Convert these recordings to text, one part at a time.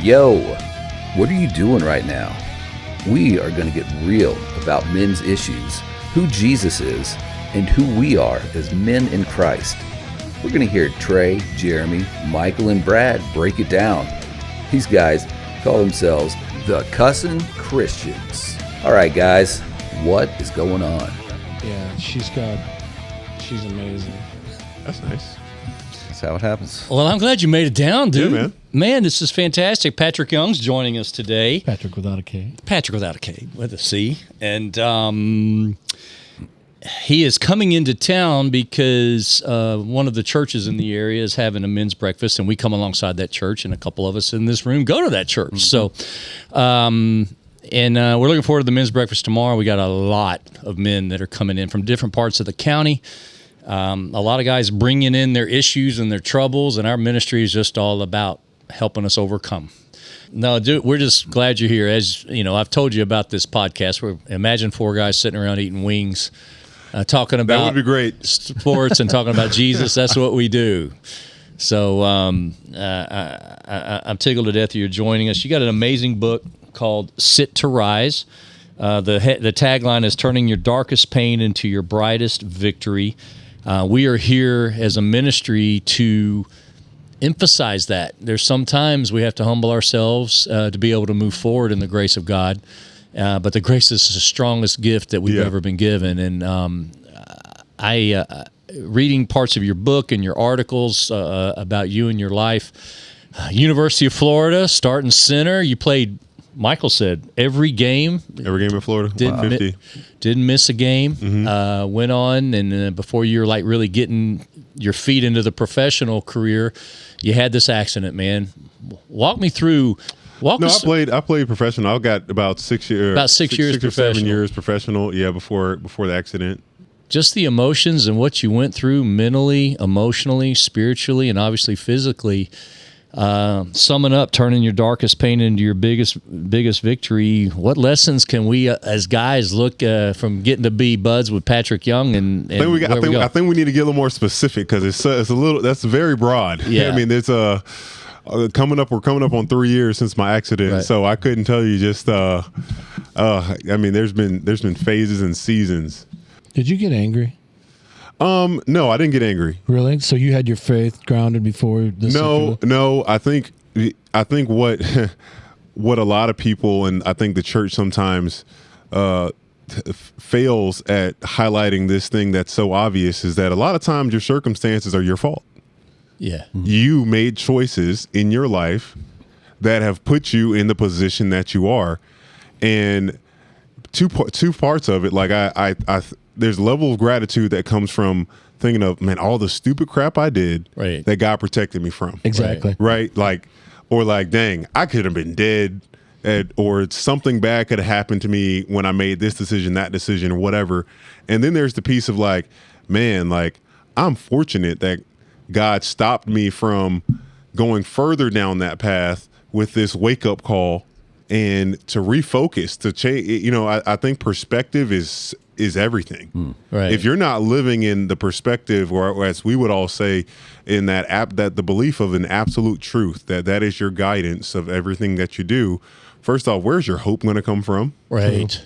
Yo, what are you doing right now? We are going to get real about men's issues, who Jesus is, and who we are as men in Christ. We're going to hear Trey, Jeremy, Michael, and Brad break it down. These guys call themselves the Cussin Christians. All right, guys, what is going on? Yeah, she's amazing. That's nice. That's how it happens. Well, I'm glad you made it down, dude. Yeah, man. Man, this is fantastic. Patric Young's joining us today. Patric without a K. Patric without a K, with a C. And he is coming into town because one of the churches in the area is having a men's breakfast, and we come alongside that church, and a couple of us in this room go to that church. Mm-hmm. So, we're looking forward to the men's breakfast tomorrow. We got a lot of men that are coming in from different parts of the county. A lot of guys bringing in their issues and their troubles, and our ministry is just all about helping us overcome. No, dude, we're just glad you're here. As you know, I've told you about this podcast. Imagine four guys sitting around eating wings, talking about that would be great. Sports and talking about Jesus. That's what we do. So I'm tickled to death you're joining us. You got an amazing book called Sit to Rise. The tagline is turning your darkest pain into your brightest victory. We are here as a ministry to emphasize that. There's sometimes we have to humble ourselves to be able to move forward in the grace of God. But the grace is the strongest gift that we've ever been given. And reading parts of your book and your articles about you and your life, University of Florida, starting center, you played, Michael said, every game in Florida. Didn't miss a game. Mm-hmm. Went on, and before you were like really getting your feet into the professional career, you had this accident, man. Walk me through. I played professional. I got about 6 years. About 6 years or professional. 7 years professional. Yeah, before the accident. Just the emotions and what you went through mentally, emotionally, spiritually, and obviously physically. Summing up, turning your darkest pain into your biggest victory. What lessons can we as guys look from getting to be buds with Patric Young? I think we need to get a little more specific because it's a little that's very broad. Yeah. I mean, there's we're coming up on 3 years since my accident, right. So I couldn't tell you just. I mean, there's been phases and seasons. Did you get angry? No, I didn't get angry. Really? So you had your faith grounded before this? No. I think what a lot of people, and I think the church sometimes fails at highlighting this thing that's so obvious, is that a lot of times your circumstances are your fault. Yeah. Mm-hmm. You made choices in your life that have put you in the position that you are, and two parts of it. Like I there's a level of gratitude that comes from thinking of, man, all the stupid crap I did that God protected me from. Exactly. Right? Or dang, I could have been dead, or something bad could have happened to me when I made this decision, that decision, or whatever. And then there's the piece of man, I'm fortunate that God stopped me from going further down that path with this wake-up call and to refocus, to change. I think perspective is everything. Right. If you're not living in the perspective, or as we would all say, in that the belief of an absolute truth, that is your guidance of everything that you do. First off, where's your hope going to come from? Right.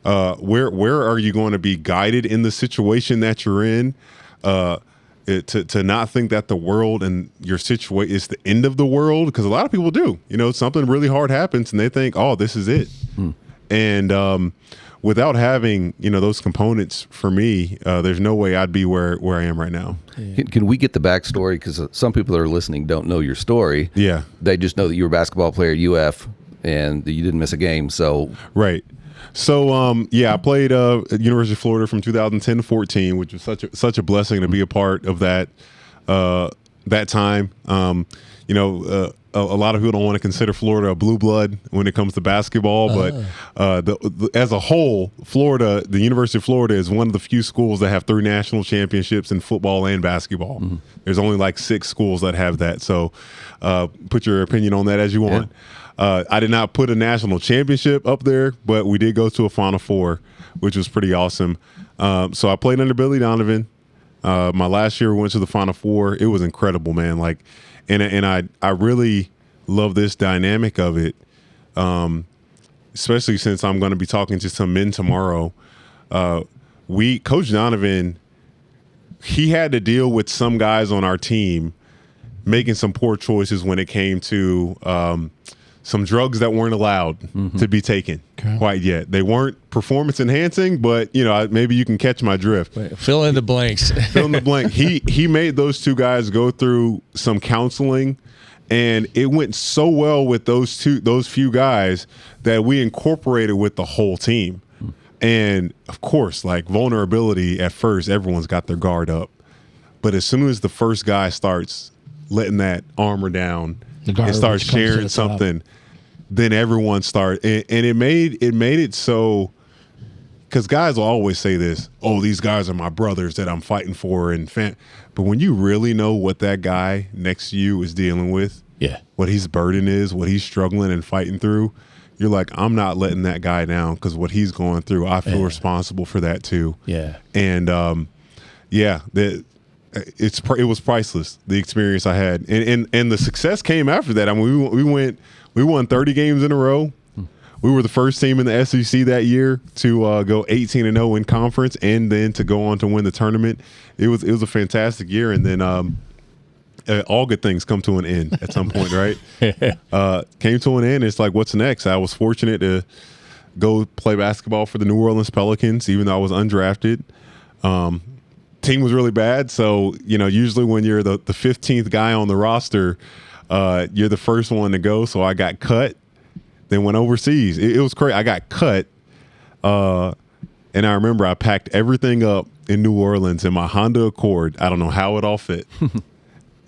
Where are you going to be guided in the situation that you're in? To not think that the world and your situation is the end of the world, because a lot of people do. Something really hard happens and they think, oh, this is it. And without having those components, for me, there's no way I'd be where I am right now. Yeah. Can we get the backstory? Because some people that are listening don't know your story. Yeah. They just know that you were a basketball player at UF and that you didn't miss a game. So right. So I played at University of Florida from 2010 to 14, which was such a blessing to be a part of that time. A lot of people don't want to consider Florida a blue blood when it comes to basketball, but as a whole, Florida, the University of Florida, is one of the few schools that have 3 national championships in football and basketball. Mm-hmm. There's only 6 schools that have that. So put your opinion on that as you want. I did not put a national championship up there, but we did go to a Final Four, which was pretty awesome. So I played under Billy Donovan. My last year we went to the Final Four. It was incredible, man. And I really love this dynamic of it, especially since I'm going to be talking to some men tomorrow. Coach Donovan, he had to deal with some guys on our team making some poor choices when it came to some drugs that weren't allowed to be taken quite yet. They weren't performance enhancing, but maybe you can catch my drift. Fill in the blanks. Fill in the blank. He made those two guys go through some counseling, and it went so well with those few guys that we incorporated with the whole team. And of course, like vulnerability at first, everyone's got their guard up. But as soon as the first guy starts letting that armor down and starts sharing something, then everyone starts. And it made it so, because guys will always say this, oh, these guys are my brothers that I'm fighting for. But when you really know what that guy next to you is dealing with, what his burden is, what he's struggling and fighting through, you're like, I'm not letting that guy down, because what he's going through, I feel responsible for that too. Yeah. And it was priceless, the experience I had, and the success came after that. I mean, we won 30 games in a row. We were the first team in the SEC that year to go 18-0 in conference, and then to go on to win the tournament. It was a fantastic year, and then all good things come to an end at some point, right? Came to an end. It's like, what's next? I was fortunate to go play basketball for the New Orleans Pelicans, even though I was undrafted. Team was really bad, so usually when you're the 15th guy on the roster, you're the first one to go. So I got cut, then went overseas. It was crazy. I got cut, and I remember I packed everything up in New Orleans in my Honda Accord. I don't know how it all fit.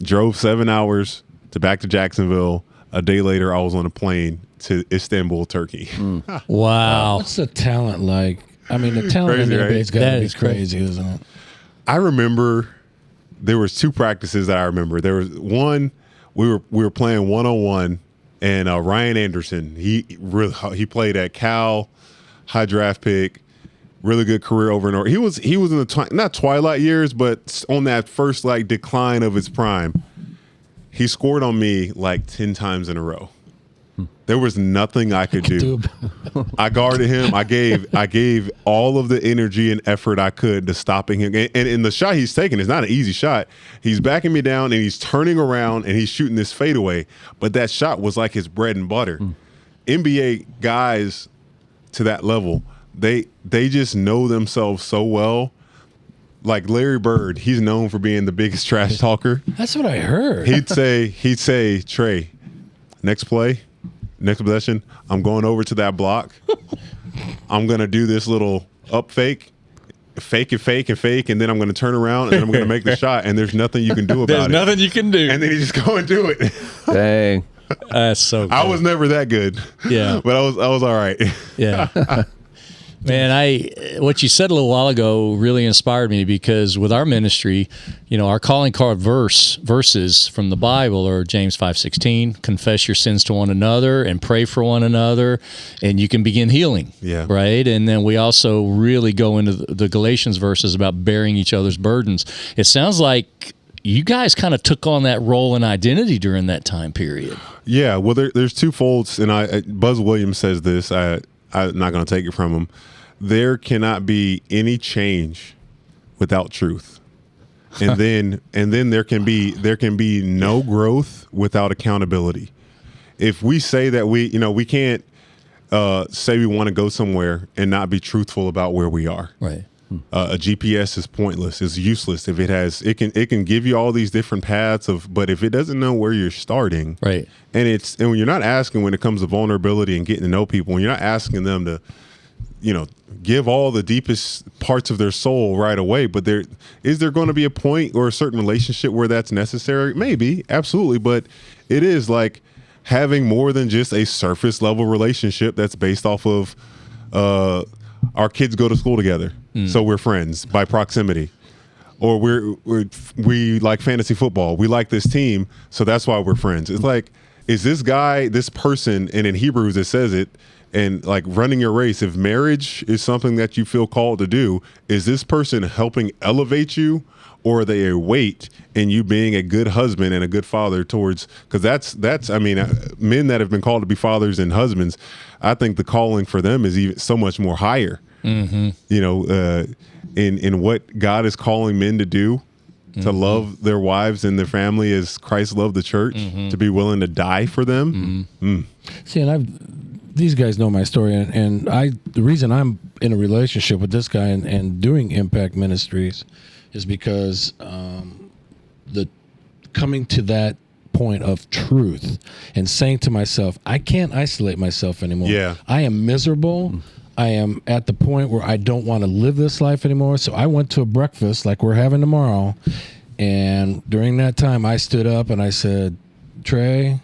Drove 7 hours back to Jacksonville. A day later, I was on a plane to Istanbul, Turkey. Wow. What's the talent like? I mean, the talent in the NBA's got to be crazy, isn't it? I remember there was 2 practices that I remember. There was one, we were playing 1-on-1, and Ryan Anderson, he played at Cal, high draft pick, really good career over and over. He was in the not twilight years, but on that first decline of his prime. He scored on me 10 times in a row. There was nothing I could do. I guarded him. I gave all of the energy and effort I could to stopping him. And in the shot he's taking, it's not an easy shot. He's backing me down, and he's turning around, and he's shooting this fadeaway. But that shot was like his bread and butter. NBA guys to that level, they just know themselves so well. Like Larry Bird, he's known for being the biggest trash talker. That's what I heard. He'd say, Trey, next play, next possession, I'm going over to that block. I'm going to do this little up fake, and then I'm going to turn around, and then I'm going to make the shot, and there's nothing you can do about it. There's nothing you can do. And then you just go and do it. Dang. That's so good. I was never that good. Yeah. But I was all right. Yeah. Man, what you said a little while ago really inspired me, because with our ministry, our calling card verses from the Bible are James 5:16, confess your sins to one another and pray for one another, and you can begin healing. Yeah. Right? And then we also really go into the Galatians verses about bearing each other's burdens. It sounds like you guys kind of took on that role and identity during that time period. Yeah, well, there's 2 folds, and Buzz Williams says this. I'm not going to take it from him. There cannot be any change without truth, and then there can be no growth without accountability. If we say that we can't say we want to go somewhere and not be truthful about where we are. Right. A GPS is pointless. It's useless if it can give you all these different paths but if it doesn't know where you're starting. Right. And when you're not asking, when it comes to vulnerability and getting to know people, when you're not asking them to, give all the deepest parts of their soul right away, but is there going to be a point or a certain relationship where that's necessary? Maybe, absolutely, but it is like having more than just a surface level relationship that's based off of our kids go to school together, so we're friends by proximity. Or we like fantasy football. We like this team, so that's why we're friends. It's like is this guy, this person, and in Hebrews it says it, and like running your race, if marriage is something that you feel called to do, is this person helping elevate you, or are they a weight in you being a good husband and a good father towards, because that's I mean, men that have been called to be fathers and husbands, I think the calling for them is even so much more higher. Mm-hmm. You know, in what God is calling men to do, to love their wives and their family as Christ loved the church, to be willing to die for them. See, and these guys know my story, and the reason I'm in a relationship with this guy and doing Impact Ministries is because the coming to that point of truth and saying to myself, I can't isolate myself anymore. Yeah. I am miserable. I am at the point where I don't want to live this life anymore. So I went to a breakfast like we're having tomorrow. And during that time, I stood up and I said, Trey,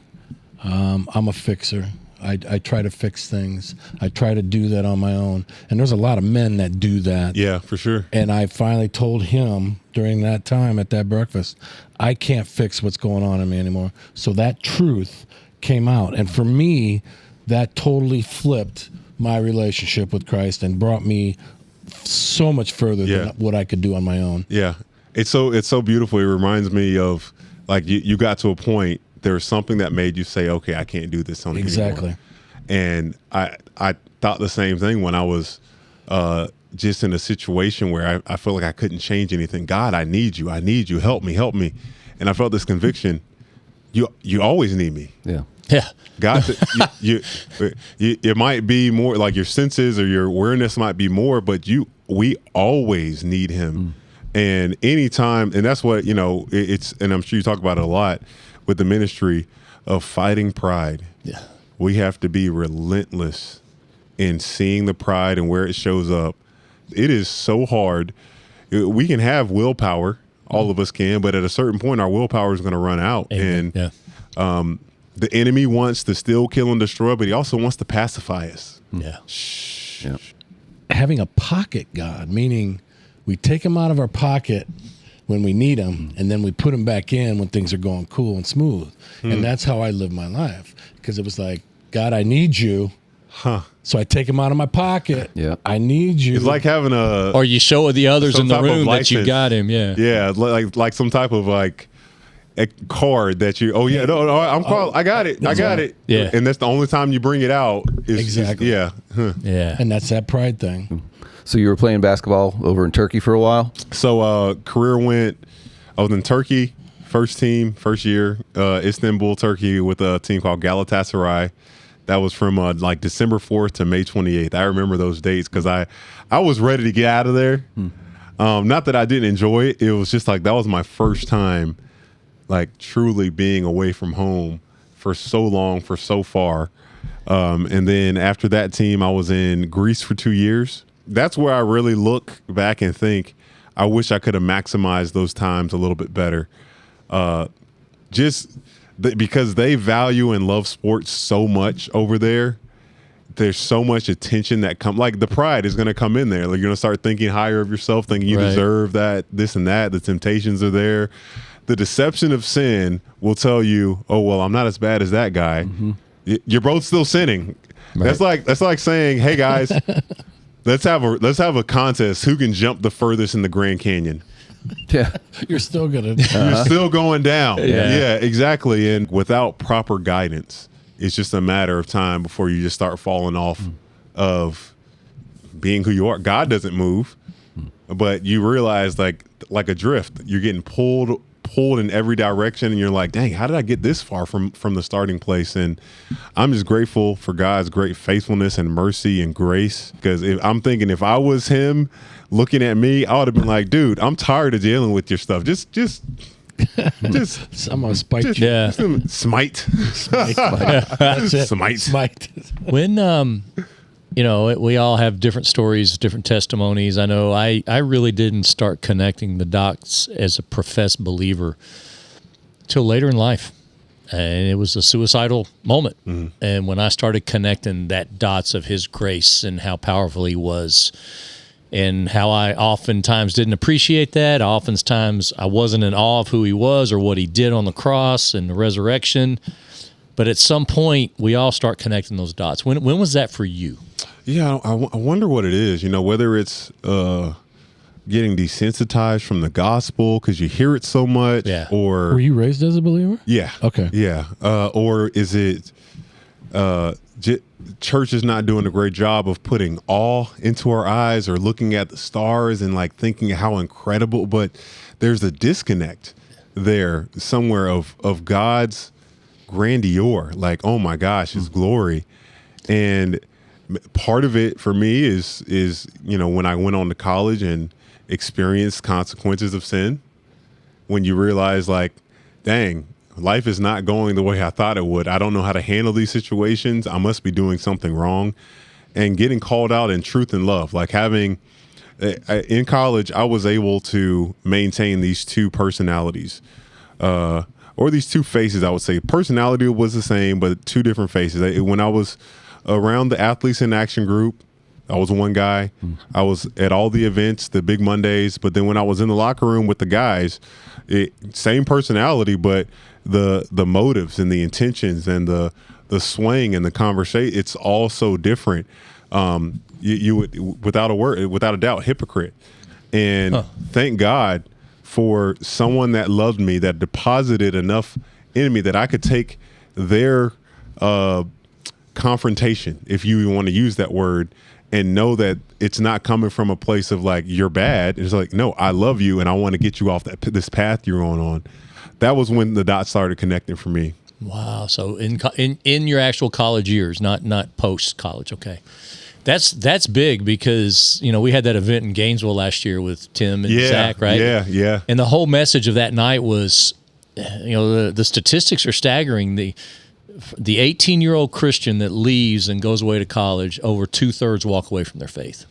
I'm a fixer. I try to fix things. I try to do that on my own. And there's a lot of men that do that. Yeah, for sure. And I finally told him during that time at that breakfast, I can't fix what's going on in me anymore. So that truth came out. And for me, that totally flipped my relationship with Christ and brought me so much further than what I could do on my own. Yeah. It's so beautiful. It reminds me of, like, you got to a point, there's something that made you say, okay, I can't do this on Exactly. anymore. And I thought the same thing when I was just in a situation where I felt like I couldn't change anything. God, I need you, help me. And I felt this conviction, you always need me. Yeah. Yeah. God, it might be more like your senses or your awareness might be more, but we always need him. And anytime, and that's what, it's, and I'm sure you talk about it a lot with the ministry of fighting pride. Yeah. We have to be relentless in seeing the pride and where it shows up. It is so hard. We can have willpower, all of us can, but at a certain point, our willpower is going to run out. Amen. And the enemy wants to steal, kill, and destroy, but he also wants to pacify us. Yeah. Yeah. Having a pocket God, meaning we take him out of our pocket when we need him, and then we put him back in when things are going cool and smooth. And that's how I live my life, because it was like, God, I need you. So I take him out of my pocket. Yeah. I need you. It's like having Or you show the others some in the type of room that you license. got him. Yeah. Yeah, like some type of like a card that you. Oh yeah, no, I got it. I got it. Yeah. And that's the only time you bring it out. Exactly. Yeah. Yeah. And that's that pride thing. So you were playing basketball over in Turkey for a while? So career went. I was in Turkey, first team, first year, Istanbul, Turkey, with a team called Galatasaray. That was from like December 4th to May 28th. I remember those dates because I was ready to get out of there. Not that I didn't enjoy it. It was just like that was my first time, like truly being away from home for so long, for so far. And then after that team, I was in Greece for 2 years. That's where I really look back and think, I wish I could have maximized those times a little bit better. Because they value and love sports so much over there. There's so much attention that like the pride is going to come in there. Like you're going to start thinking higher of yourself, thinking you deserve that, this and that. The temptations are there. The deception of sin will tell you, oh, well, I'm not as bad as that guy. You're both still sinning. Right. That's like saying, hey guys, let's have a contest. Who can jump the furthest in the Grand Canyon? Yeah. You're still gonna. You're still going down. Yeah, exactly. And without proper guidance, it's just a matter of time before you just start falling off of being who you are. God doesn't move, but you realize like a drift, you're getting pulled in every direction, and you're like, dang, how did I get this far from the starting place? And I'm just grateful for God's great faithfulness and mercy and grace, because I'm thinking if I was him looking at me, I would have been like, dude, I'm tired of dealing with your stuff. Just I'm gonna spite you. Yeah. Smite. That's it. Smite. When we all have different stories, different testimonies. I know I really didn't start connecting the dots as a professed believer till later in life. And it was a suicidal moment. And when I started connecting that dots of his grace and how powerful he was, and how I oftentimes didn't appreciate that. Oftentimes I wasn't in awe of who he was or what he did on the cross and the resurrection. But at some point, we all start connecting those dots. When was that for you? Yeah, I wonder what it is. Whether it's getting desensitized from the gospel because you hear it so much, or were you raised as a believer? Yeah. Okay. Yeah. Or is it church is not doing a great job of putting awe into our eyes, or looking at the stars and like thinking how incredible, but there's a disconnect there somewhere of God's grandeur, like, oh my gosh, his glory. And part of it for me is when I went on to college and experienced consequences of sin, when you realize, like, dang, life is not going the way I thought it would. I don't know how to handle these situations. I must be doing something wrong. And getting called out in truth and love, like having in college, I was able to maintain these two personalities, or these two faces. I would say personality was the same, but two different faces. When I was around the Athletes in Action group, I was one guy. I was at all the events, the big Mondays. But then when I was in the locker room with the guys, same personality, but the motives and the intentions and the swaying and the conversation, it's all so different. You would, without a doubt, hypocrite. And thank God for someone that loved me, that deposited enough in me that I could take their confrontation, if you want to use that word, and know that it's not coming from a place of like, you're bad. It's like, no, I love you and I want to get you off this path you're on. That was when the dots started connecting for me. Wow. So in your actual college years, not post college. Okay. That's big, because, we had that event in Gainesville last year with Tim and Zach, right? Yeah. And the whole message of that night was, the statistics are staggering. The 18-year-old Christian that leaves and goes away to college, over 2/3 walk away from their faith.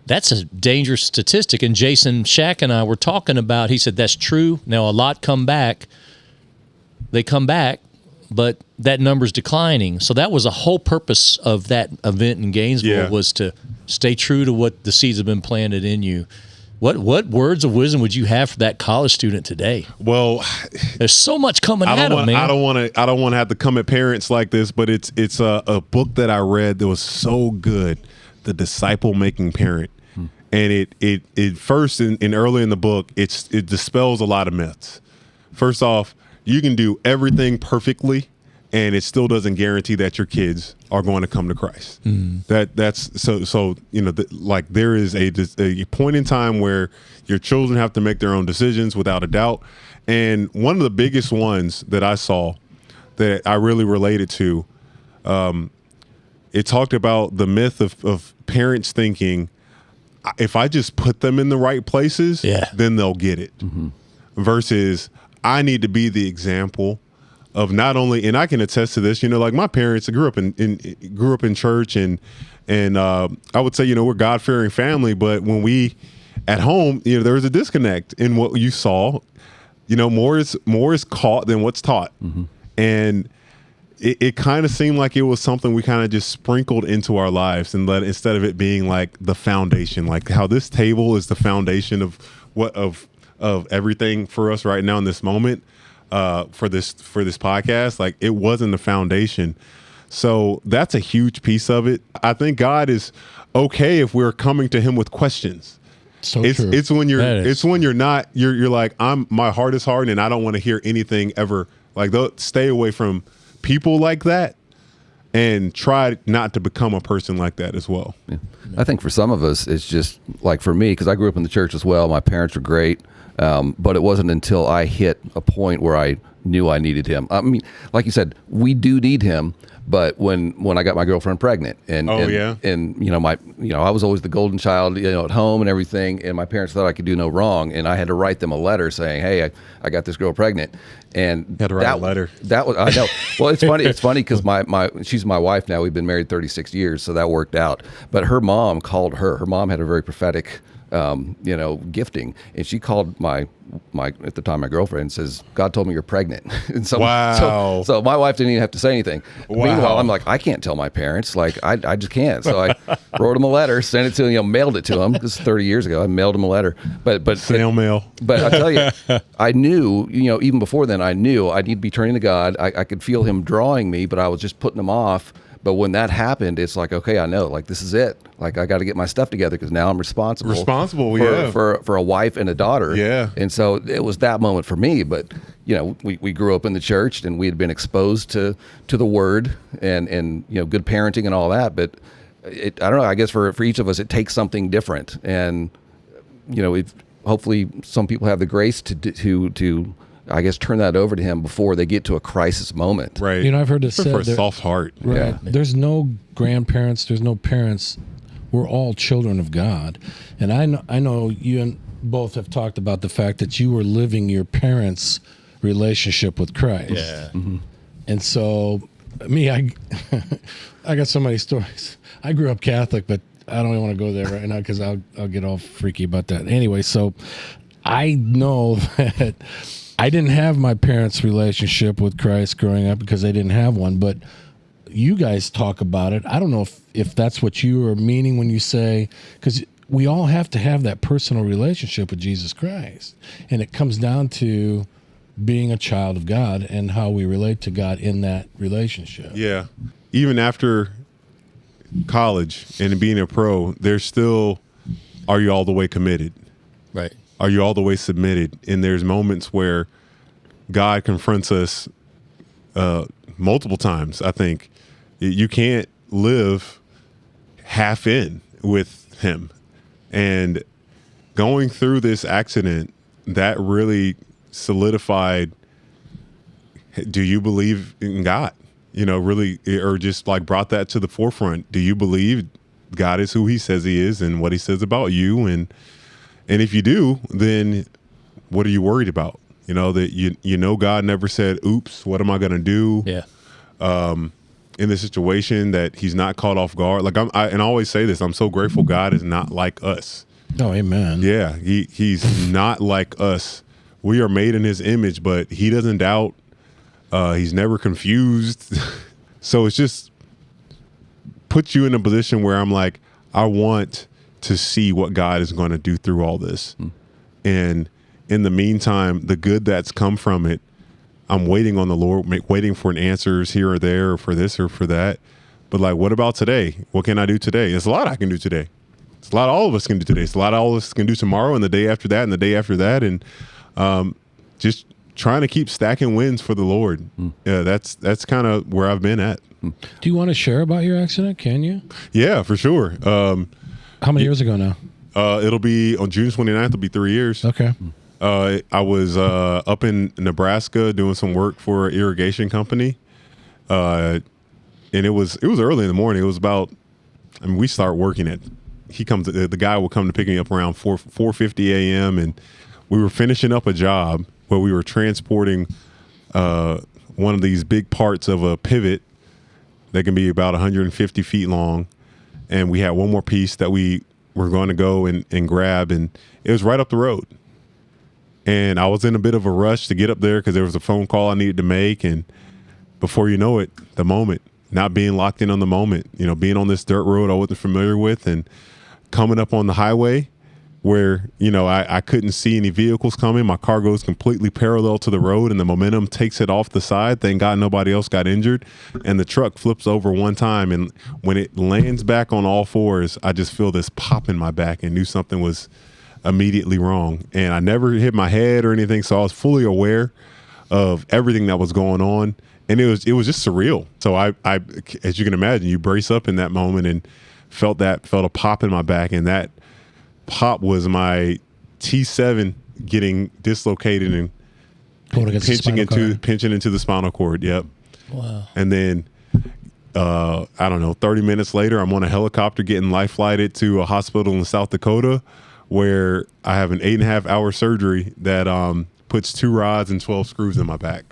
That's a dangerous statistic. And Jason Shack and I were talking about, he said, that's true. Now, a lot come back. They come back, but that number's declining. So that was a whole purpose of that event in Gainesville, was to stay true to what the seeds have been planted in you. What words of wisdom would you have for that college student today? Well, there's so much coming at them, man. I don't want to have to come at parents like this, but it's a book that I read that was so good, The Disciple Making Parent. And it first and early in the book, it dispels a lot of myths. First off, you can do everything perfectly, and it still doesn't guarantee that your kids are going to come to Christ. That's so like there is a point in time where your children have to make their own decisions, without a doubt. And one of the biggest ones that I saw that I really related to, it talked about the myth of parents thinking, if I just put them in the right places, then they'll get it. Versus, I need to be the example of not only, and I can attest to this, like my parents grew up in church, and I would say, we're God-fearing family, but when we at home, there was a disconnect in what you saw. More is caught than what's taught. And it kind of seemed like it was something we kind of just sprinkled into our lives, and instead of it being like the foundation, like how this table is the foundation of everything for us right now in this moment. For this podcast, like it wasn't the foundation. So that's a huge piece of it. I think God is okay if we're coming to him with questions. So it's true. It's when you're not, you're like, my heart is hardened and I don't want to hear anything ever. Like, stay away from people like that, and try not to become a person like that as well. Yeah. I think for some of us, it's just like for me, because I grew up in the church as well. My parents were great. But it wasn't until I hit a point where I knew I needed him. I mean, like you said, we do need him. But when I got my girlfriend pregnant, and I was always the golden child, at home and everything, and my parents thought I could do no wrong, and I had to write them a letter saying, "Hey, I got this girl pregnant." And you had to write a letter. That was, I know. Well, it's funny. It's funny because she's my wife now. We've been married 36 years, so that worked out. But her mom called her. Her mom had a very prophetic gifting. And she called my at the time my girlfriend and says, God told me you're pregnant. And so, Wow. so my wife didn't even have to say anything. Wow. Meanwhile, I'm like, I can't tell my parents. Like, I just can't. So I wrote them a letter, sent it to them, mailed it to them. This is 30 years ago. I mailed them a letter. But Snail mail. But I tell you, I knew, even before then, I knew I need to be turning to God. I could feel him drawing me, but I was just putting him off. But when that happened, it's like, okay, I know, like, this is it. Like, I got to get my stuff together because now I'm responsible for a wife and a daughter. Yeah. And so it was that moment for me. But, we grew up in the church and we had been exposed to the word and good parenting and all that. But I don't know, I guess for each of us, it takes something different. And, hopefully some people have the grace to I guess turn that over to him before they get to a crisis moment. Right. I've heard it said for a soft heart. Right. Yeah. There's no grandparents. There's no parents. We're all children of God. And I know you and both have talked about the fact that you were living your parents' relationship with Christ. Yeah. Mm-hmm. And so, me, I got so many stories. I grew up Catholic, but I don't even want to go there right now because I'll get all freaky about that. Anyway, so I know that I didn't have my parents' relationship with Christ growing up because they didn't have one, but you guys talk about it. I don't know if that's what you are meaning when you say, because we all have to have that personal relationship with Jesus Christ. And it comes down to being a child of God and how we relate to God in that relationship. Yeah. Even after college and being a pro, there's still, are you all the way committed? Right. Are you all the way submitted? And there's moments where God confronts us multiple times. I think you can't live half in with him. And going through this accident, that really solidified, do you believe in God? Really, or just like brought that to the forefront. Do you believe God is who he says he is and what he says about you? And if you do, then what are you worried about? That God never said, oops, what am I going to do? Yeah. In this situation that he's not caught off guard. Like I always say this, I'm so grateful God is not like us. Oh, amen. Yeah. He's not like us. We are made in his image, but he doesn't doubt. He's never confused. So it's just puts you in a position where I'm like, I want to see what God is going to do through all this. And in the meantime, the good that's come from it, I'm waiting on the Lord, waiting for an answers here or there, or for this or for that. But like, what about today? What can I do today? There's a lot I can do today. It's a lot all of us can do today. It's a lot all of us can do tomorrow and the day after that and the day after that. And just trying to keep stacking wins for the Lord. Yeah, that's kind of where I've been at. Do you want to share about your accident? Can you? Yeah, for sure. How many years ago now? It'll be on June 29th. It'll be 3 years. Okay. I was up in Nebraska doing some work for an irrigation company, and it was early in the morning. It was about, we start working at. The guy will come to pick me up around 4:50 a.m. and we were finishing up a job where we were transporting one of these big parts of a pivot that can be about 150 feet long, and we had one more piece that we were going to go and grab, and it was right up the road. And I was in a bit of a rush to get up there because there was a phone call I needed to make. And before you know it, the moment, not being locked in on the moment, being on this dirt road I wasn't familiar with and coming up on the highway where, I couldn't see any vehicles coming. My car goes completely parallel to the road and the momentum takes it off the side. Thank God nobody else got injured. And the truck flips over one time. And when it lands back on all fours, I just feel this pop in my back and knew something was immediately wrong. And I never hit my head or anything, so I was fully aware of everything that was going on, and it was just surreal. So I as you can imagine, you brace up in that moment and felt a pop in my back, and that pop was my T7 getting dislocated and pinching into the spinal cord. Yep. Wow. And then I don't know, 30 minutes later, I'm on a helicopter getting life flighted to a hospital in South Dakota, where I have an 8.5 hour surgery that puts 2 rods and 12 screws in my back.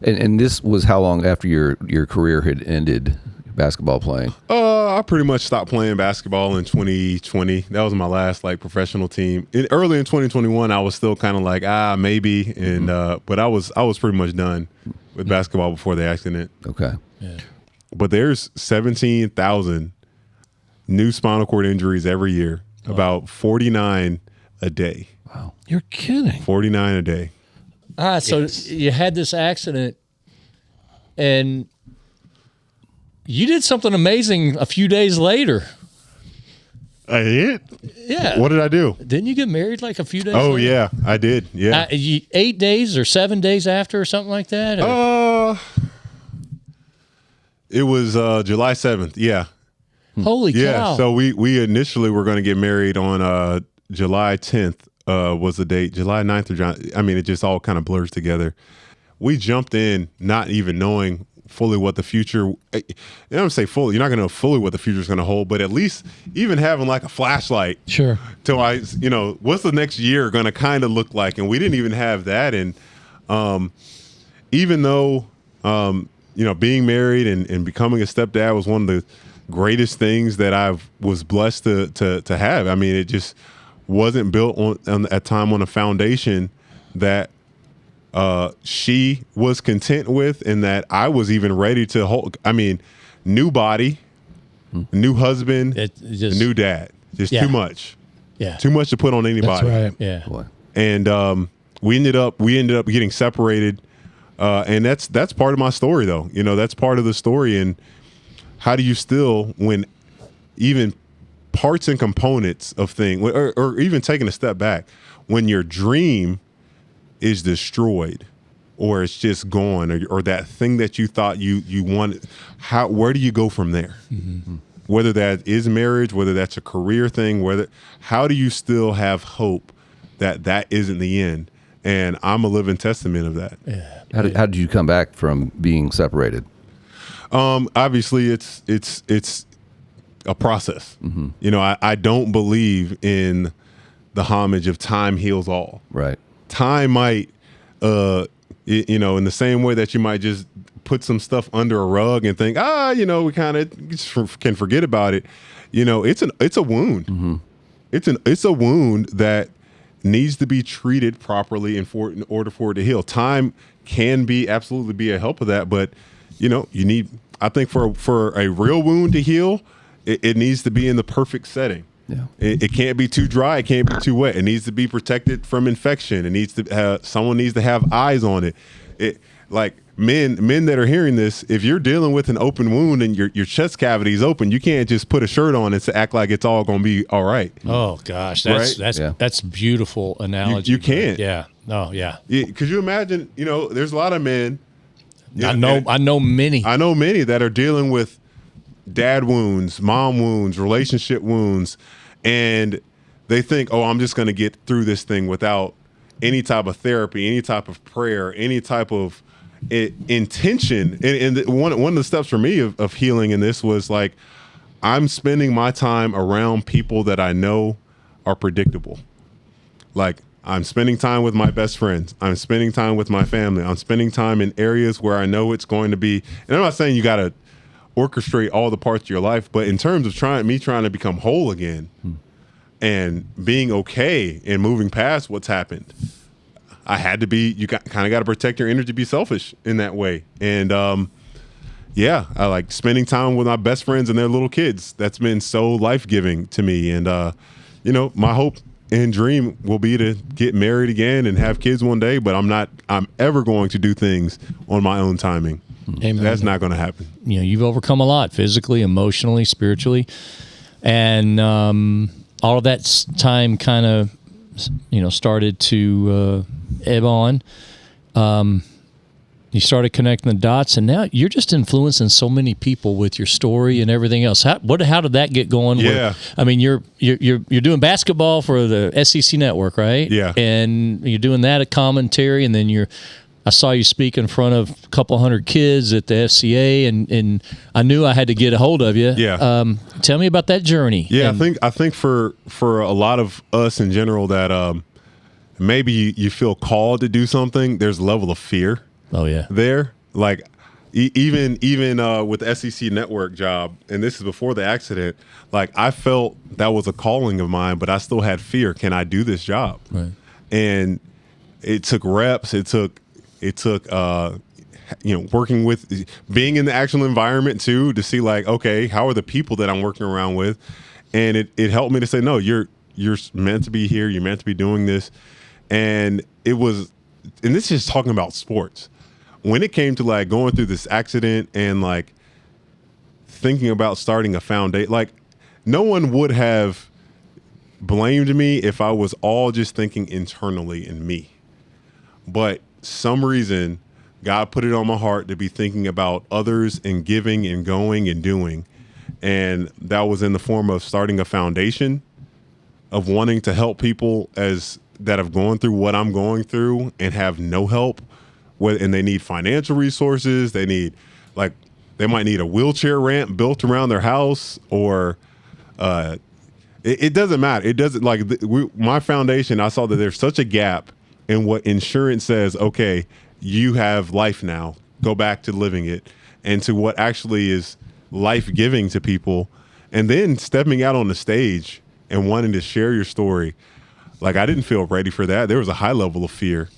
And this was how long after your career had ended? basketball playing? I pretty much stopped playing basketball in 2020. That was my last like professional team. Early in 2021, I was still kind of like maybe, and but I was pretty much done with basketball before the accident. Okay. Yeah. But there's 17,000 new spinal cord injuries every year. Wow. About 49 a day. Wow. You're kidding. 49 a day. All right, so you had this accident, and you did something amazing a few days later. I did? Yeah. What did I do? Didn't you get married like a few days Oh, later? yeah, I did. Yeah. 8 days or 7 days after or something like that? It was July 7th. Yeah. Holy cow. Yeah. So we initially were going to get married on July 10th was the date. July 9th or July. I mean, it just all kind of blurs together. We jumped in not even knowing fully what the future, I don't say fully, you're not going to know fully what the future is going to hold, but at least even having like a flashlight. Sure. To what's the next year going to kind of look like? And we didn't even have that. And even though, being married and becoming a stepdad was one of the greatest things that I was blessed to have. I mean, it just wasn't built on at time on a foundation that she was content with, and that I was even ready to hold. I mean, new body, new husband, new dad. Just too much. Yeah. Too much to put on anybody. That's right. Yeah. Boy. And we ended up getting separated. And that's part of my story, though. That's part of the story. And how do you still, when even parts and components of things, or even taking a step back, when your dream is destroyed or it's just gone, or that thing that you thought you wanted, where do you go from there? Mm-hmm. Whether that is marriage, whether that's a career thing, how do you still have hope that isn't the end? And I'm a living testament of that. Yeah. How did you come back from being separated? Obviously, it's a process. Mm-hmm. I don't believe in the homage of time heals all. Right. Time might, in the same way that you might just put some stuff under a rug and think, we kind of can forget about it. It's a wound. Mm-hmm. It's a wound that needs to be treated properly in order for it to heal. Time can absolutely be a help of that, but you need. I think for a real wound to heal, it needs to be in the perfect setting. Yeah. It can't be too dry. It can't be too wet. It needs to be protected from infection. It needs to someone needs to have eyes on it. Like men that are hearing this, if you're dealing with an open wound and your chest cavity is open, you can't just put a shirt on and act like it's all going to be all right. Oh gosh, that's beautiful analogy. You can't. Yeah. Oh yeah. Because you imagine, there's a lot of men. I know many. I know many that are dealing with dad wounds, mom wounds, relationship wounds, and they think, I'm just going to get through this thing without any type of therapy, any type of prayer, any type of intention. And one of the steps for me of healing in this was like, I'm spending my time around people that I know are predictable. Like, I'm spending time with my best friends. I'm spending time with my family. I'm spending time in areas where I know it's going to be. And I'm not saying you got to orchestrate all the parts of your life, but in terms of trying to become whole again and being okay and moving past what's happened, I had to be. You kind of got to protect your energy, be selfish in that way. And I like spending time with my best friends and their little kids. That's been so life-giving to me. And my hope and dream will be to get married again and have kids one day, but I'm ever going to do things on my own timing. Amen. That's not going to happen. You've overcome a lot physically, emotionally, spiritually, and all of that time kind of, started to ebb on. You started connecting the dots, and now you're just influencing so many people with your story and everything else. How did that get going? Yeah. You're doing basketball for the SEC network, right? Yeah. And you're doing that at commentary, and then I saw you speak in front of a couple hundred kids at the FCA, and I knew I had to get a hold of you. Yeah. Tell me about that journey. Yeah, I think for a lot of us in general that maybe you feel called to do something, there's a level of fear. Oh yeah. There, like Even with the SEC Network job, and this is before the accident, like I felt that was a calling of mine, but I still had fear. Can I do this job? Right. And it took reps. It took working with, being in the actual environment too, to see like, okay, how are the people that I'm working around with? And it helped me to say, no, you're meant to be here. You're meant to be doing this. And this is just talking about sports. When it came to like going through this accident and like thinking about starting a foundation, like no one would have blamed me if I was all just thinking internally in me. But some reason God put it on my heart to be thinking about others and giving and going and doing. And that was in the form of starting a foundation, of wanting to help people that have gone through what I'm going through and have no help. And they need financial resources. They might need a wheelchair ramp built around their house, or it doesn't matter. It doesn't my foundation. I saw that there's such a gap in what insurance says. Okay, you have life now. Go back to living it, and to what actually is life giving to people, and then stepping out on the stage and wanting to share your story. Like I didn't feel ready for that. There was a high level of fear.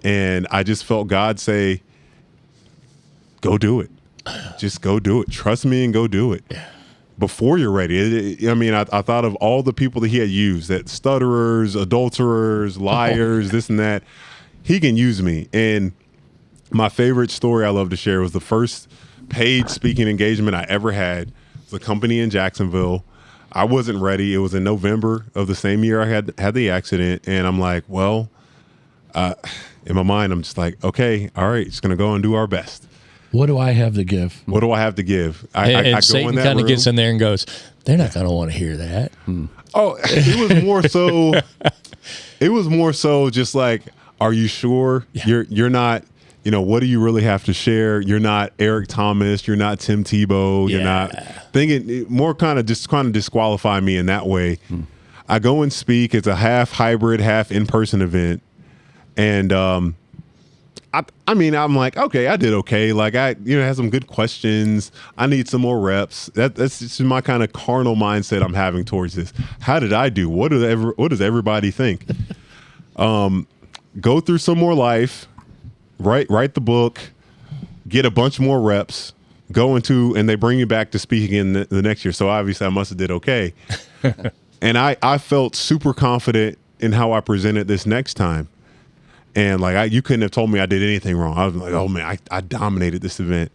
And I just felt God say, go do it. Just go do it. Trust me and go do it. Before you're ready. I thought of all the people that he had used, that stutterers, adulterers, liars, this and that. He can use me. And my favorite story I love to share was the first paid speaking engagement I ever had. It was a company in Jacksonville. I wasn't ready. It was in November of the same year I had the accident. And I'm like, well, in my mind, I'm just like, okay, all right, just going to go and do our best. What do I have to give? What do I have to give? I Satan kind of gets in there and goes, they're not going to want to hear that. Oh, it was more so just like, are you sure? Yeah. You're not, what do you really have to share? You're not Eric Thomas. You're not Tim Tebow. You're not thinking more kind of disqualify me in that way. I go and speak. It's a half hybrid, half in-person event. And I'm like, okay, I did okay. Like I had some good questions. I need some more reps. That's just my kind of carnal mindset I'm having towards this. How did I do? What does everybody think? Go through some more life, write the book, get a bunch more reps, and they bring you back to speak again the next year. So obviously I must have did okay. And I felt super confident in how I presented this next time. And like you couldn't have told me I did anything wrong. I was like, oh man, I dominated this event.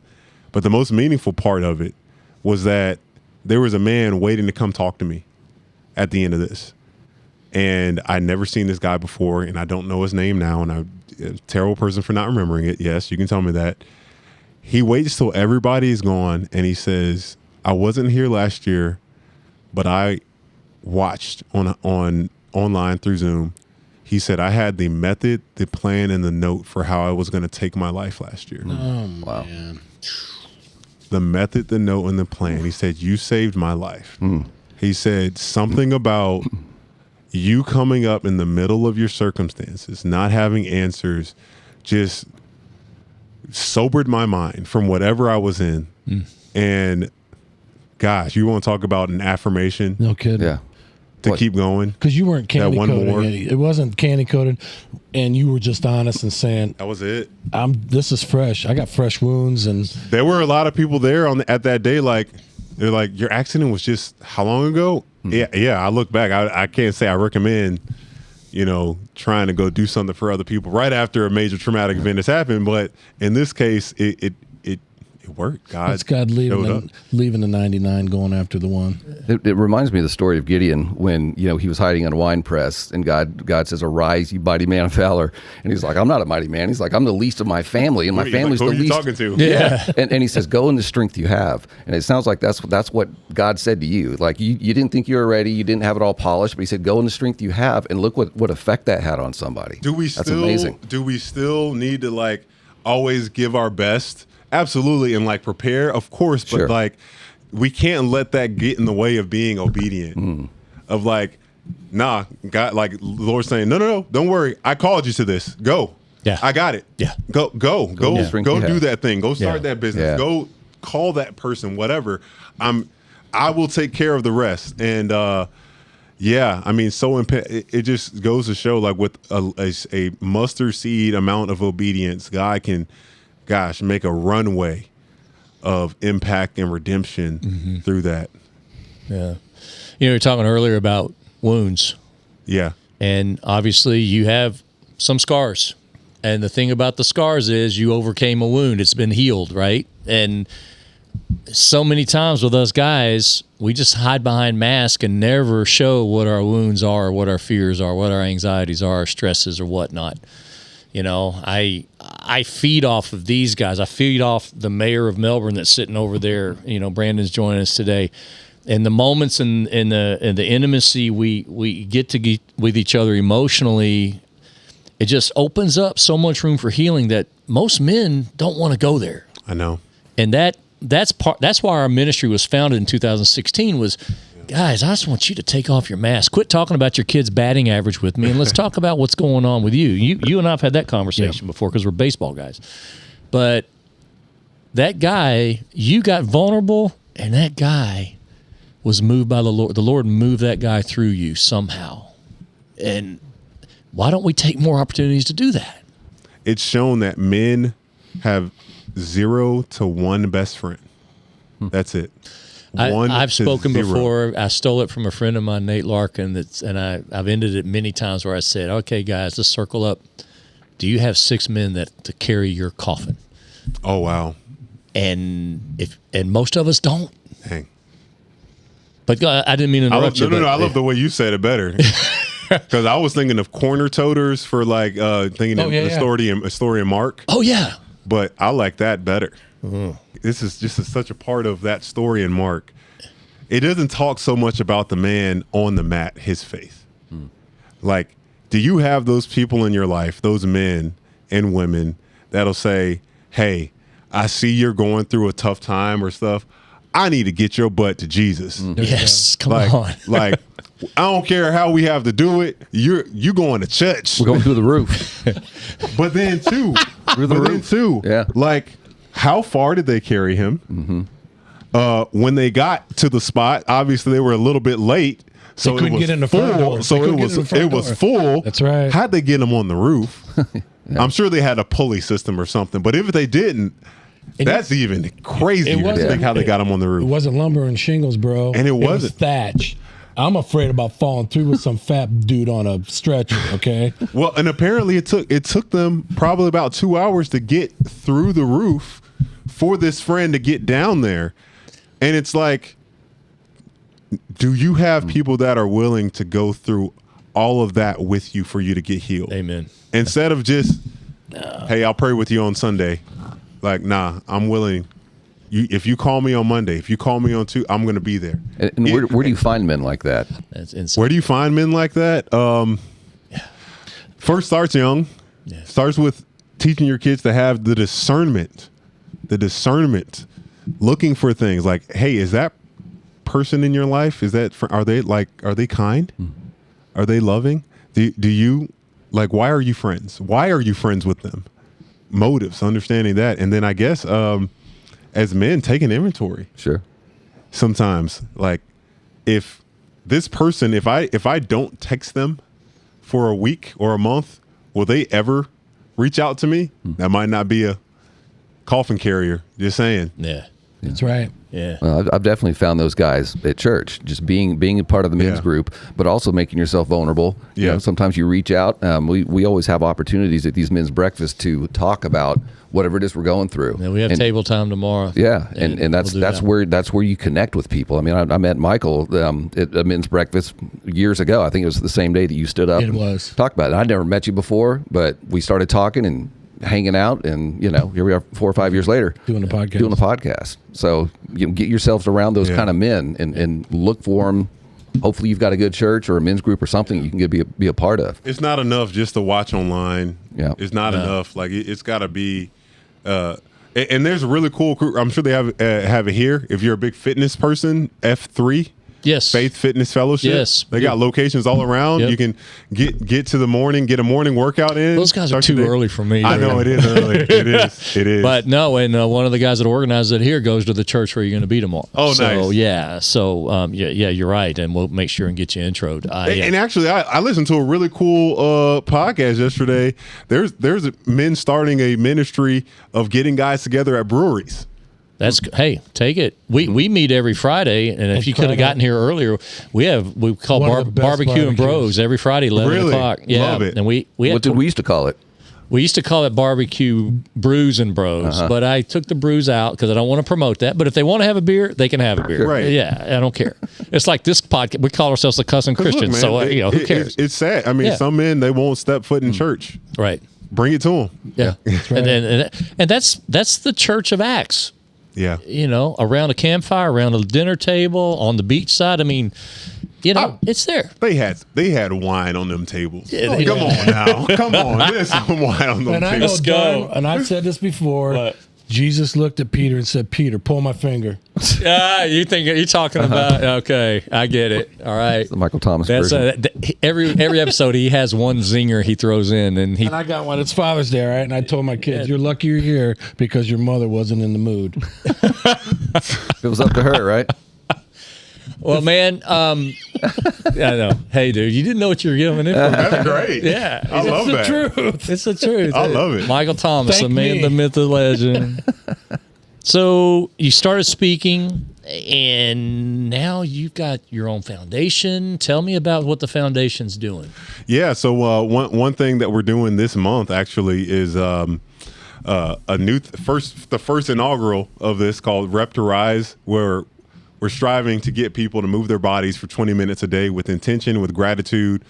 But the most meaningful part of it was that there was a man waiting to come talk to me at the end of this. And I'd never seen this guy before, and I don't know his name now, and I'm a terrible person for not remembering it. Yes, you can tell me that. He waits till everybody is gone, and he says, I wasn't here last year, but I watched online through Zoom. He said, I had the method, the plan, and the note for how I was going to take my life last year. Oh, wow. Man. The method, the note, and the plan. He said, you saved my life. He said, something about you coming up in the middle of your circumstances, not having answers, just sobered my mind from whatever I was in. And gosh, you want to talk about an affirmation? No kidding. Yeah. To keep going. Because you weren't candy one coated. more. It wasn't candy coated, and you were just honest and saying, That was it. This is fresh. I got fresh wounds, and There were a lot of people there at that day. Like they're like, your accident was just how long ago? Yeah. I look back. I can't say I recommend, trying to go do something for other people right after a major traumatic event has happened. But in this case, it worked. it's God leaving the 99, going after the one. It reminds me of the story of Gideon when he was hiding on a wine press, and God says, "Arise, you mighty man of valor." And he's like, "I'm not a mighty man." He's like, "I'm the least of my family, and my family's who the are you least." talking to? Yeah. And he says, "Go in the strength you have." And it sounds like that's what God said to you. Like you didn't think you were ready, you didn't have it all polished, but He said, "Go in the strength you have," and look what effect that had on somebody. That's amazing. Do we still need to always give our best? Absolutely, and prepare, of course, but Sure. we can't let that get in the way of being obedient. Of nah, God, the Lord saying, no, don't worry, I called you to this. Go. Yeah. I got it. Yeah. Go drink, do that thing. Go start that business. Yeah. Go call that person, whatever. I will take care of the rest. And yeah, I mean, it just goes to show, like, with a mustard seed amount of obedience, God can, make a runway of impact and redemption through that. Yeah. You were talking earlier about wounds. Yeah. And obviously you have some scars. And the thing about the scars is you overcame a wound. It's been healed, right? And so many times with us guys, we just hide behind masks and never show what our wounds are, what our fears are, what our anxieties are, our stresses or whatnot. You know, I feed off of these guys. I feed off the mayor of Melbourne that's sitting over there. You know, Brandon's joining us today. And the moments and the intimacy we get with each other emotionally, it just opens up so much room for healing that most men don't want to go there. I know. And that's why our ministry was founded in 2016 was, guys, I just want you to take off your mask. Quit talking about your kid's batting average with me, and let's talk about what's going on with you. You and I have had that conversation before because we're baseball guys. But that guy, you got vulnerable, and that guy was moved by the Lord. The Lord moved that guy through you somehow. And why don't we take more opportunities to do that? It's shown that men have 0 to 1 best friend. That's it. I've spoken 0. before. I stole it from a friend of mine, Nate Larkin, I've ended it many times where I said, okay, guys, let's circle up. Do you have 6 men to carry your coffin? Oh, wow. And most of us don't. Dang. But I didn't mean to interrupt you. No. I love the way you said it better. Because I was thinking of corner toters for, like, thinking of a story in Mark. Oh, yeah. But I like that better. This is just such a part of that story in Mark. It doesn't talk so much about the man on the mat, his faith. Like, do you have those people in your life, those men and women that'll say, hey, I see you're going through a tough time or stuff. I need to get your butt to Jesus. Yes, come on. Like, I don't care how we have to do it. You going to church. We're going through the roof. But then too, Yeah. like, how far did they carry him? When they got to the spot, obviously they were a little bit late, so They couldn't it was get in the full. front door. So They it couldn't was get in the front it was door. full. That's right. How'd they get him on the roof? I'm sure they had a pulley system or something. But if they didn't, that's even crazier to think how they got him on the It roof. wasn't lumber and shingles, bro. And it was wasn't. thatch. I'm afraid about falling through with some fat dude on a stretcher, okay? Well, and apparently it took them probably about 2 hours to get through the roof for this friend to get down there. And it's like, do you have people that are willing to go through all of that with you for you to get healed? Amen. Instead of just, hey, I'll pray with you on Sunday. Like, nah, I'm willing. If you call me on Monday, if you call me on Tuesday, I'm going to be there. And where do you find men like that? That's insane. Where do you find men like that? First starts young. Yeah. Starts with teaching your kids to have the discernment, looking for things like, hey, is that person in your life? Are they kind? Are they loving? Do you, like, why are you friends? Why are you friends with them? Motives, understanding that. And then I guess, as men, taking inventory. Sure. Sometimes, like, if this person, if I don't text them for a week or a month, will they ever reach out to me? That might not be a coffin carrier. Just saying. Yeah. That's right. Yeah. I've definitely found those guys at church, just being a part of the men's group, but also making yourself vulnerable. You know, sometimes you reach out. We always have opportunities at these men's breakfasts to talk about whatever it is we're going through. And we have table time tomorrow. Yeah, and that's where you connect with people. I mean, I met Michael at a men's breakfast years ago. I think it was the same day that you stood up. It was. Talked about it. I'd never met you before, but we started talking and hanging out, and here we are 4 or 5 years later Doing the podcast. So get yourselves around those kind of men and look for them. Hopefully you've got a good church or a men's group or something you can be a part of. It's not enough just to watch online. Yeah. It's not enough. Like, it's got to be and there's a really cool crew. I'm sure they have it here. If you're a big fitness person, F3 Yes. Faith Fitness Fellowship. Yes. They got locations all around. Yep. You can get to the morning, get a morning workout in. Those guys are Start your too day. early for me. I know it is early. It is. But no, and one of the guys that organizes it here goes to the church where you're going to be tomorrow. Oh, so, nice. Yeah. So, yeah, you're right. And we'll make sure and get you introed. Yeah. And actually, I listened to a really cool podcast yesterday. There's men starting a ministry of getting guys together at breweries. Hey, take it. We meet every Friday, and if you could have gotten here earlier, we call One of the best barbecue and bros every Friday, 11 Really? o'clock. Yeah, Love it. and we What did we used to call it? We used to call it barbecue brews and bros, but I took the brews out because I don't want to promote that. But if they want to have a beer, they can have a beer. Right. Yeah, I don't care. It's like this podcast. We call ourselves the Cussin Christians, so who cares? It's sad. I mean, Yeah. some men, they won't step foot in church. Right. Bring it to them. Yeah. And that's the Church of Acts. Yeah. Around a campfire, around a dinner table, on the beach side. I mean, it's there. They had wine on them tables. Yeah, they Come did. on now. Come on. There's some wine on them And I know, tables. Let's go. darn, and I've said this before. What? Jesus looked at Peter and said, "Peter, pull my finger." You think you're talking about? Okay, I get it. All right. The Michael Thomas That's version. every episode he has one zinger he throws in, and And I got one. It's Father's Day, right? And I told my kids, "You're lucky you're here because your mother wasn't in the mood." It was up to her, right? well, man, I know. Hey, dude, you didn't know what you were giving in for. That's great. Yeah, I love that. Truth. it's the truth. I love it. Michael Thomas, Thank the man, me. the myth, the legend. So you started speaking, and now you've got your own foundation. Tell me about what the foundation's doing. Yeah. So one thing that we're doing this month actually is the first inaugural of this called Rep to Rise, where we're striving to get people to move their bodies for 20 minutes a day with intention, with gratitude,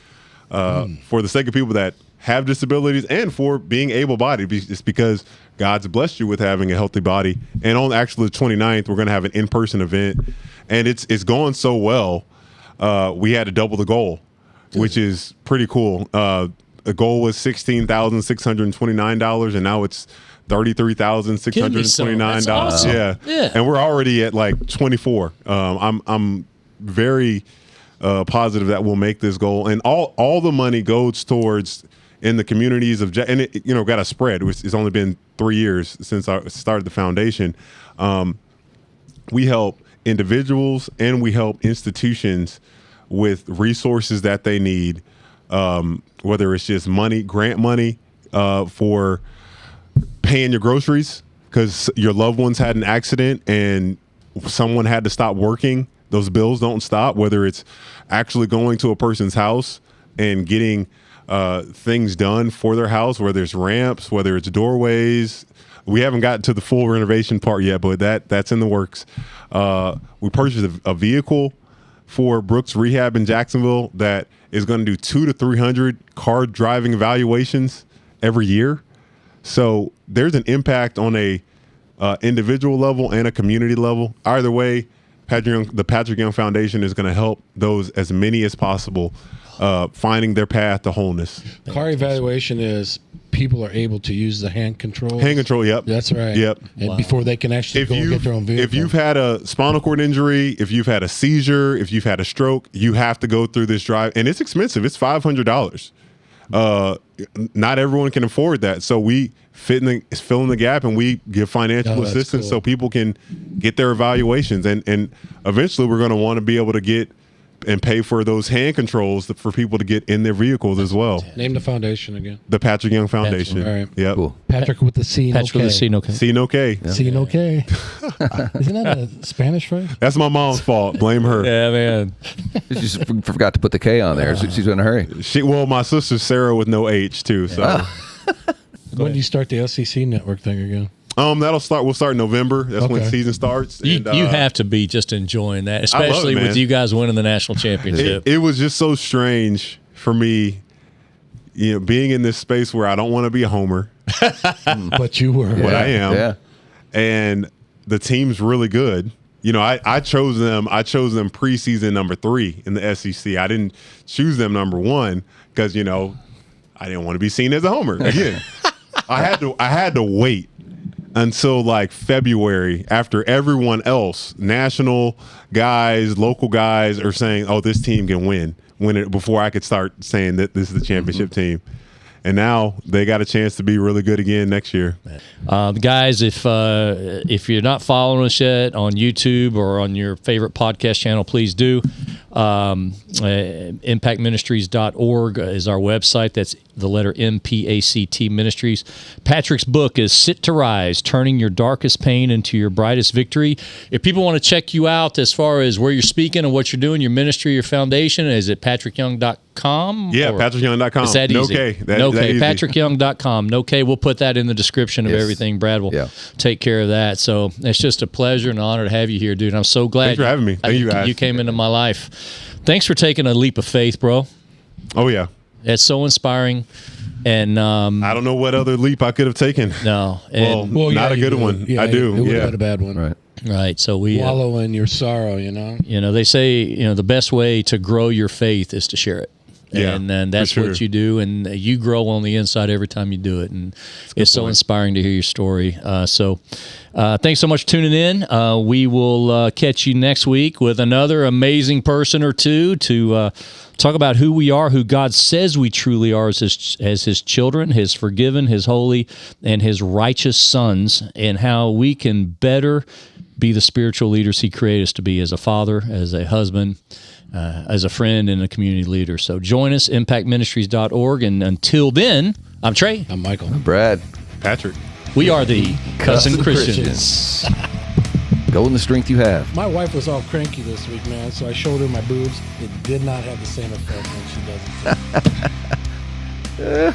for the sake of people that have disabilities and for being able-bodied. It's because God's blessed you with having a healthy body. And on actually the 29th, we're going to have an in-person event, and it's going so well. We had to double the goal, which is pretty cool. The goal was $16,629, and now it's $33,629. That's awesome. Yeah, Yeah. and we're already at like 24. I'm very positive that we'll make this goal, and all the money goes towards in the communities of, and it got a spread. It's only been 3 years since I started the foundation. We help individuals and we help institutions with resources that they need, whether it's just money, grant money for paying your groceries because your loved ones had an accident and someone had to stop working. Those bills don't stop, whether it's actually going to a person's house and getting things done for their house, whether it's ramps, whether it's doorways. We haven't gotten to the full renovation part yet, but that's in the works. We purchased a vehicle for Brooks Rehab in Jacksonville that is going to do 200 to 300 car driving evaluations every year. So there's an impact on a individual level and a community level. Either way, the Patric Young Foundation is going to help those as many as possible finding their path to wholeness. Car evaluation is people are able to use the hand control. Hand control, yep. That's right. Yep. And before they can actually go and get their own vehicle. If you've had a spinal cord injury, if you've had a seizure, if you've had a stroke, you have to go through this drive. And it's expensive. It's $500. Not everyone can afford that. So we fill in the gap and we give financial assistance so people can get their evaluations. And eventually we're going to want to be able to get and pay for those hand controls for people to get in their vehicles as well. Name the foundation again. The Patric Young Foundation. All right. Yep. Cool. Patrick with the C. Patrick with the C, no K. See, no K. C no K. Isn't that a Spanish phrase? That's my mom's fault. Blame her. Yeah, man. She just forgot to put the K on there. So she's in a hurry. My sister's Sarah with no H too. So When do you start the SEC network thing again? we'll start in November. That's when Okay. season starts. You And, have to be just enjoying that, especially man. with you guys winning the national championship. it was just so strange for me, being in this space where I don't want to be a homer, But you were. but I am. Yeah. And the team's really good. I chose them preseason number 3 in the SEC. I didn't choose them number 1 because, I didn't want to be seen as a homer again. I had to wait until like February, after everyone else, national guys, local guys, are saying, "Oh, this team can win." Before I could start saying that this is the championship team. And now they got a chance to be really good again next year. Guys, if you're not following us yet on YouTube or on your favorite podcast channel, please do. Impactministries.org is our website. That's the letter MPACT Ministries. Patric's book is Sit to Rise, Turning Your Darkest Pain into Your Brightest Victory. If people want to check you out as far as where you're speaking and what you're doing, your ministry, your foundation, is it patricyoung.com? Yeah, patricyoung.com. Is that no easy? K. No K. Easy. patricyoung.com. No K. We'll put that in the description of everything. Brad will take care of that. So it's just a pleasure and an honor to have you here, dude. I'm so glad. Thanks for having me. Thank you, guys. You came into my life. Thanks for taking a leap of faith, bro. Oh, yeah. It's so inspiring. And I don't know what other leap I could have taken. No. Well, not a good one. Yeah, I do. It would yeah. have been a bad one. Right. So we wallow in your sorrow, you know. You know, they say, the best way to grow your faith is to share it. Yeah, and that's what you do, and you grow on the inside every time you do it, and it's so inspiring to hear your story. So thanks so much for tuning in. We will catch you next week with another amazing person or two to talk about who we are, who God says we truly are as his children, his forgiven, his holy, and his righteous sons, and how we can better be the spiritual leaders he created us to be as a father, as a husband, as a friend, and a community leader. So join us, impactministries.org. And until then, I'm Trey. I'm Michael. I'm Brad. Patric. We are the Cussin Christians. Go in the strength you have. My wife was all cranky this week, man, so I showed her my boobs. It did not have the same effect when she does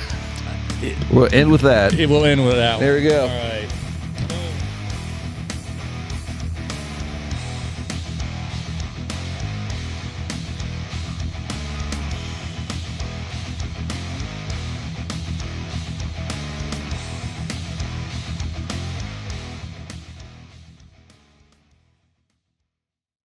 it. We'll end with that. It will end with that There we go. All right.